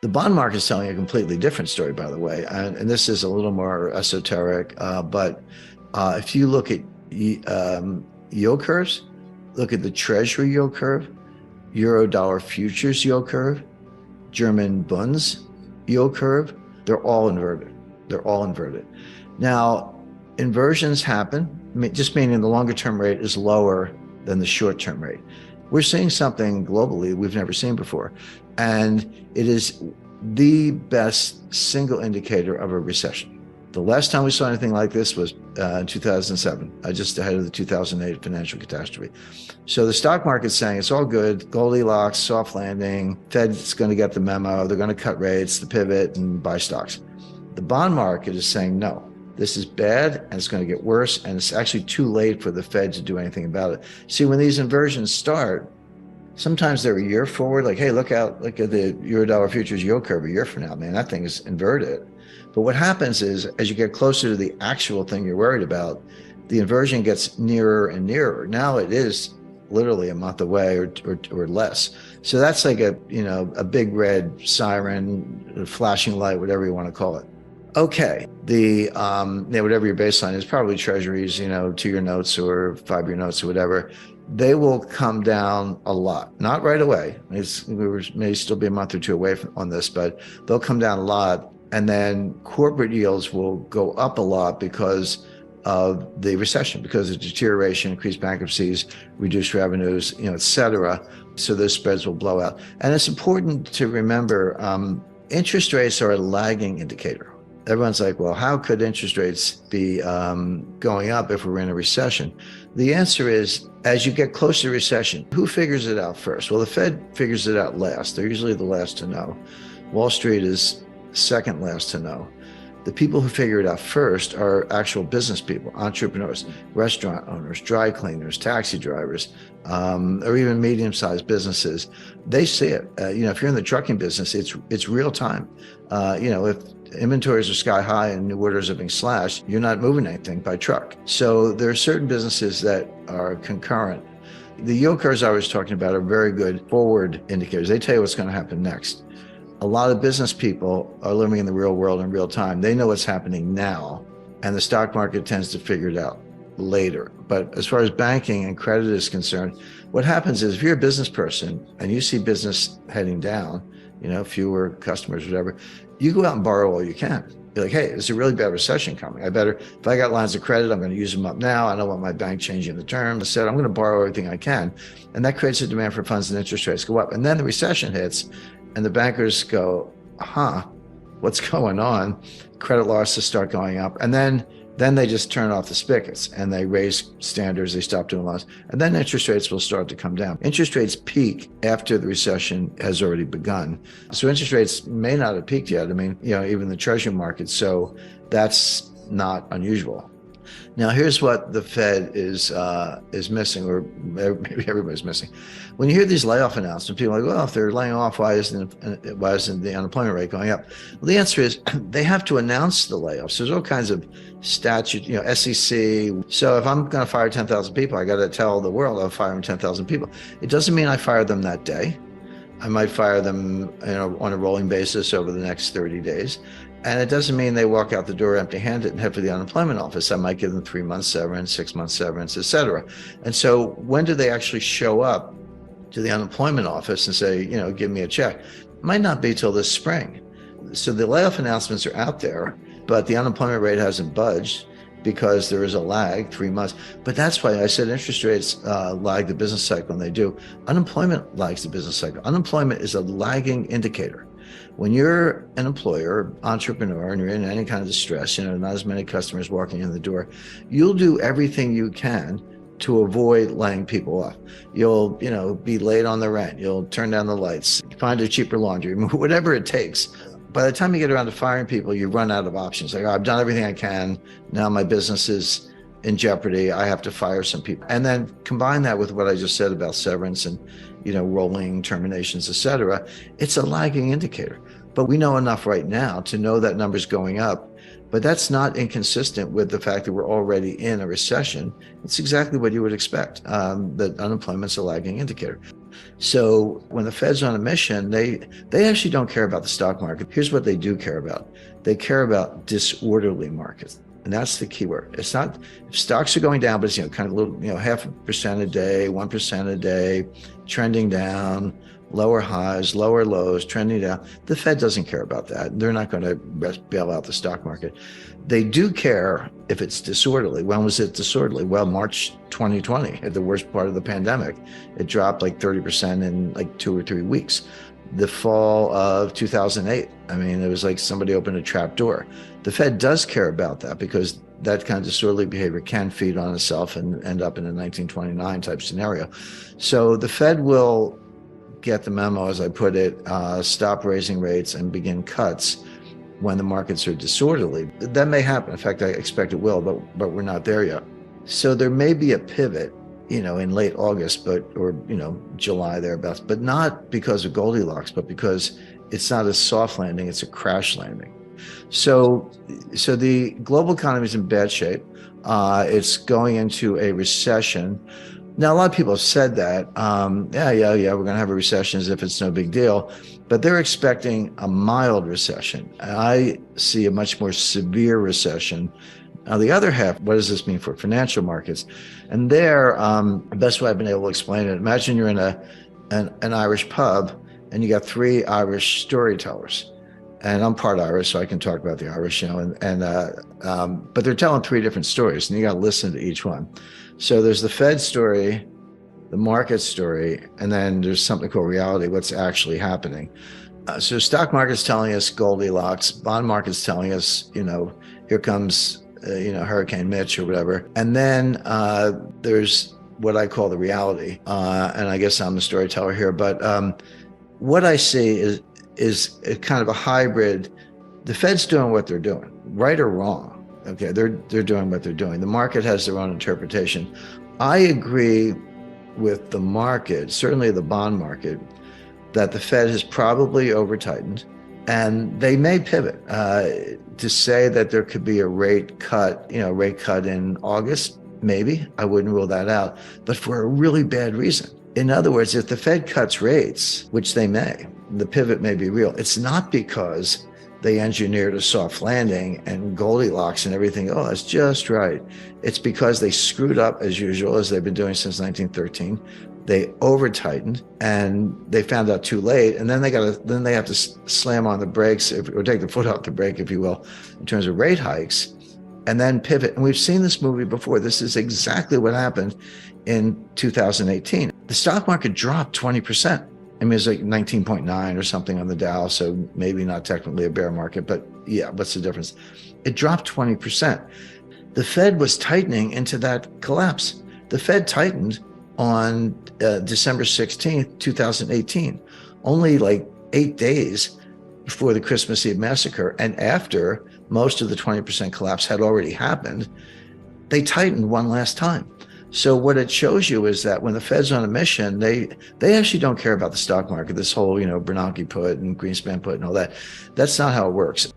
The bond market is telling a completely different story, by the way, and this is a little more esoteric. But if you look at yield curves, look at the Treasury yield curve, Euro dollar futures yield curve, German bunds yield curve, they're all inverted. They're all inverted. Now, inversions happen, just meaning the longer term rate is lower than the short term rate. We're seeing something globally we've never seen before. And it is the best single indicator of a recession. The last time we saw anything like this was in 2007, just ahead of the 2008 financial catastrophe. So the stock market's saying it's all good, Goldilocks, soft landing, Fed's going to get the memo, they're going to cut rates, the pivot, and buy stocks. The bond market is saying, no, this is bad and it's going to get worse, and it's actually too late for the Fed to do anything about it. See, when these inversions start, sometimes they're a year forward, like, hey, look at the Euro dollar futures yield curve a year from now, man, that thing is inverted. But what happens is, as you get closer to the actual thing you're worried about, the inversion gets nearer and nearer. Now it is literally a month away or less. So that's like a big red siren, a flashing light, whatever you want to call it. Okay, whatever your baseline is, probably treasuries, 2-year notes or 5-year notes or whatever, they will come down a lot. Not right away. We may still be a month or two away on this, but they'll come down a lot. And then corporate yields will go up a lot because of the recession, because of deterioration, increased bankruptcies, reduced revenues, et cetera. So those spreads will blow out. And it's important to remember, interest rates are a lagging indicator. Everyone's like, well, how could interest rates be going up if we're in a recession? The answer is, as you get closer to recession, who figures it out first? Well, the Fed figures it out last. They're usually the last to know. Wall Street is second last to know. The people who figure it out first are actual business people, entrepreneurs, restaurant owners, dry cleaners, taxi drivers, or even medium-sized businesses. They see it. If you're in the trucking business, it's real time. If inventories are sky high and new orders are being slashed, you're not moving anything by truck. So there are certain businesses that are concurrent. The yield curves I was talking about are very good forward indicators. They tell you what's going to happen next. A lot of business people are living in the real world in real time. They know what's happening now, and the stock market tends to figure it out later. But as far as banking and credit is concerned, what happens is, if you're a business person and you see business heading down, fewer customers, whatever, you go out and borrow all you can. You're like, hey, there's a really bad recession coming. If I got lines of credit, I'm going to use them up now. I don't want my bank changing the terms. I said, I'm going to borrow everything I can. And that creates a demand for funds, and interest rates go up. And then the recession hits, and the bankers go, what's going on? Credit losses start going up. And then they just turn off the spigots and they raise standards, they stop doing loans. And then interest rates will start to come down. Interest rates peak after the recession has already begun. So interest rates may not have peaked yet. Even the treasury market. So that's not unusual. Now, here's what the Fed is missing, or maybe everybody's missing. When you hear these layoff announcements, people are like, well, if they're laying off, why isn't the unemployment rate going up? Well, the answer is they have to announce the layoffs. There's all kinds of statute, SEC. So if I'm going to fire 10,000 people, I got to tell the world I'm firing 10,000 people. It doesn't mean I fire them that day. I might fire them on a rolling basis over the next 30 days. And it doesn't mean they walk out the door empty-handed and head for the unemployment office. I might give them 3 months severance, 6 months severance, et cetera. And so when do they actually show up to the unemployment office and say, give me a check? It might not be till this spring. So the layoff announcements are out there, but the unemployment rate hasn't budged because there is a lag, 3 months. But that's why I said interest rates lag the business cycle, and they do. Unemployment lags the business cycle. Unemployment is a lagging indicator. When you're an employer, entrepreneur, and you're in any kind of distress, not as many customers walking in the door, you'll do everything you can to avoid laying people off. You'll, be late on the rent. You'll turn down the lights, find a cheaper laundry, whatever it takes. By the time you get around to firing people, you run out of options. Like, I've done everything I can. Now my business is in jeopardy. I have to fire some people. And then combine that with what I just said about severance and, rolling terminations, et cetera. It's a lagging indicator. But we know enough right now to know that number's going up. But that's not inconsistent with the fact that we're already in a recession. It's exactly what you would expect, that unemployment's a lagging indicator. So when the Fed's on a mission, they actually don't care about the stock market. Here's what they do care about. They care about disorderly markets. And that's the key word. It's not, if stocks are going down, but it's, kind of a little, 0.5% a day, 1% a day, trending down, lower highs, lower lows, trending down. The Fed doesn't care about that. They're not going to bail out the stock market. They do care if it's disorderly. When was it disorderly? Well, March 2020, at the worst part of the pandemic. It dropped like 30% in like 2 or 3 weeks. The fall of 2008, it was like somebody opened a trap door. The Fed does care about that because that kind of disorderly behavior can feed on itself and end up in a 1929 type scenario. So the Fed will get the memo, as I put it, stop raising rates and begin cuts when the markets are disorderly. That may happen. In fact, I expect it will, but we're not there yet. So there may be a pivot, in late August, or July thereabouts, but not because of Goldilocks, but because it's not a soft landing, it's a crash landing. So the global economy is in bad shape. It's going into a recession. Now, a lot of people have said that, we're going to have a recession as if it's no big deal, but they're expecting a mild recession. I see a much more severe recession. Now, the other half, what does this mean for financial markets? And there, the best way I've been able to explain it, imagine you're in an Irish pub and you got 3 Irish storytellers. And I'm part Irish, so I can talk about the Irish, but they're telling 3 different stories, and you got to listen to each one. So there's the Fed story, the market story, and then there's something called reality, what's actually happening. So stock market's telling us Goldilocks, bond market's telling us, here comes, Hurricane Mitch or whatever. And then there's what I call the reality. And I guess I'm the storyteller here, but what I see is a kind of a hybrid. The Fed's doing what they're doing, right or wrong. Okay, they're doing what they're doing. The market has their own interpretation. I agree with the market, certainly the bond market, that the Fed has probably over-tightened, and they may pivot to say that there could be a rate cut in August. Maybe, I wouldn't rule that out, but for a really bad reason. In other words, if the Fed cuts rates, which they may, the pivot may be real. It's not because they engineered a soft landing and Goldilocks and everything. Oh, that's just right. It's because they screwed up as usual, as they've been doing since 1913. They over-tightened and they found out too late. And then they have to slam on the brakes or take the foot off the brake, if you will, in terms of rate hikes, and then pivot. And we've seen this movie before. This is exactly what happened in 2018. The stock market dropped 20%. It was like 19.9 or something on the Dow, so maybe not technically a bear market, but yeah, what's the difference? It dropped 20%. The Fed was tightening into that collapse. The Fed tightened on December 16th, 2018, only like 8 days before the Christmas Eve massacre, and after most of the 20% collapse had already happened, they tightened one last time. So what it shows you is that when the Fed's on a mission, they actually don't care about the stock market, this whole, Bernanke put and Greenspan put and all that. That's not how it works.